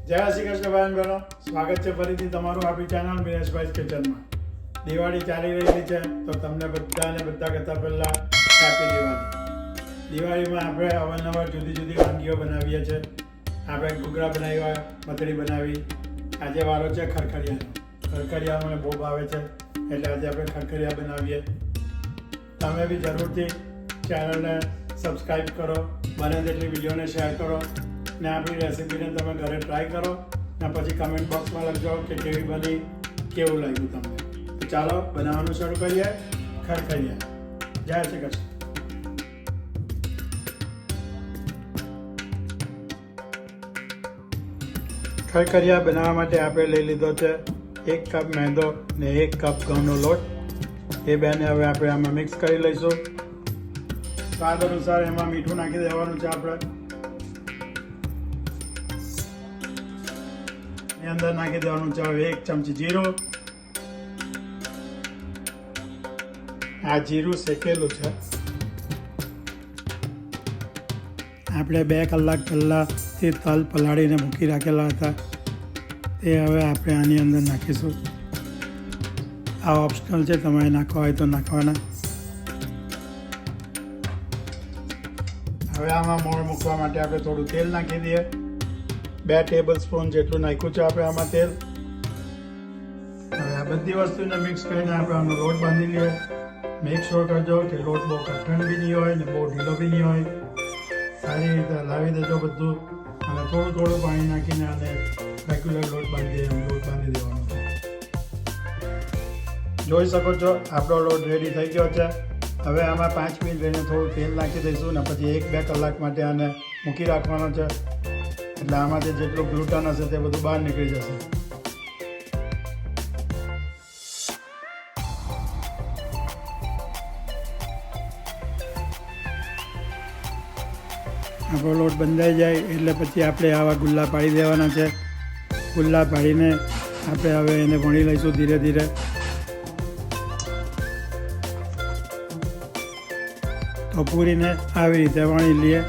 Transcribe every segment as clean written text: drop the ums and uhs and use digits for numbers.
જય શ્રી કૃષ્ણ ભાઈ બહેનો, સ્વાગત છે ફરીથી તમારું આપણી ચેનલ મિનેશભાઈ કિચનમાં. દિવાળી ચાલી રહી છે તો તમને બધાને બધા કરતાં પહેલાં હેપી દિવાળી. દિવાળીમાં આપણે અવારનવાર જુદી જુદી વાનગીઓ બનાવીએ છીએ. આપણે ઘૂઘરા બનાવ્યા, મથળી બનાવી. આજે વારો છે ખરખરિયાનો. ખરખરિયા મને બહુ ભાવે છે એટલે આજે આપણે ખરખરિયા બનાવીએ. તમે બી જરૂરથી ચેનલને સબસ્ક્રાઈબ કરો, બને તેટલી વિડીયોને શેર કરો ને આપણી રેસીપીને તમે ઘરે ટ્રાય કરો ને પછી કમેન્ટ બોક્સમાં લખજો કે કેવી બની, કેવું લાગ્યું તમને. તો ચાલો બનાવવાનું શરૂ કરીએ. ખરખરિયા. જય શ્રી કૃષ્ણ. ખરખરિયા બનાવવા માટે આપણે લઈ લીધો છે 1 કપ મેંદો ને 1 કપ ઘઉંનો લોટ. એ બેને હવે આપણે આમાં મિક્સ કરી લઈશું. સ્વાદ અનુસાર એમાં મીઠું નાખી દેવાનું છે. આપણે એની અંદર નાખી દેવાનું છે હવે 1 ચમચી જીરું. આ જીરું શેકેલું છે. આપણે 2 કલાક પહેલાંથી તલ પલાળીને મૂકી રાખેલા હતા તે હવે આપણે આની અંદર નાખીશું. આ ઓપ્શનલ છે, તમારે નાખવા હોય તો નાખવાના. હવે આમાં મોણ મૂકવા માટે આપણે થોડું તેલ નાખી દઈએ. 2 ટેબલ સ્પૂન જેટલું નાખ્યું છે આપણે આમાં તેલ. હવે આ બધી વસ્તુને મિક્સ કરીને આપણે આનો લોટ બાંધી લઈએ. મેક શ્યોર કરજો કે લોટ બહુ કઠણ બી નહીં હોય ને બહુ ઢીલો બી નહીં હોય. સારી રીતે હલાવી દેજો બધું અને થોડું થોડું પાણી નાખીને આને રેગ્યુલર લોટ બાંધી દેવાનો. જોઈ શકો છો આપણો લોટ રેડી થઈ ગયો છે. હવે આમાં 5 મિનિટ રહીને થોડું તેલ નાખી દઈશું ને પછી 1-2 કલાક માટે આને મૂકી રાખવાનો છે. એટલે આમાંથી જેટલું ગ્લુટન હશે તે બધું બહાર નીકળી જશે. આપણો લોટ બંધાઈ જાય એટલે પછી આપણે આવા ગુલ્લા પાડી દેવાના છે. ગુલ્લા પાડીને આપણે હવે એને વણી લઈશું ધીરે ધીરે. તો પૂરીને આવી રીતે વણી લઈએ.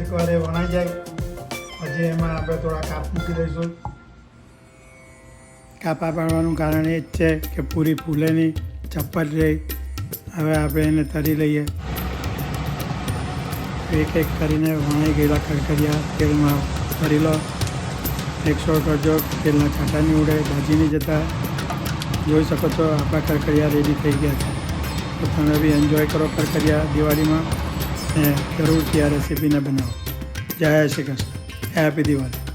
એકવાર એ વણાઈ જાય પછી એમાં આપણે થોડા કાપ મૂકી દઈશું. કાપા પાડવાનું કારણ એ જ છે કે પૂરી ફૂલે નહીં, ચપ્પટ રહે. હવે આપણે એને તરી લઈએ. એક એક કરીને વણાઈ ગયેલા ખરખરિયા તેલમાં તરી લો. એક શો કરજો તેલના છાંટા નહીં ઉડે, દાજી નહીં જતા. જોઈ શકો છો આપણા ખરખરિયા રેડી થઈ ગયા છે. તો તમે બી એન્જોય કરો ખરખરિયા દિવાળીમાં ને જરૂરથી આ રેસીપીને બનાવો. જય શ્રી કૃષ્ણ. હેપી દિવાળી.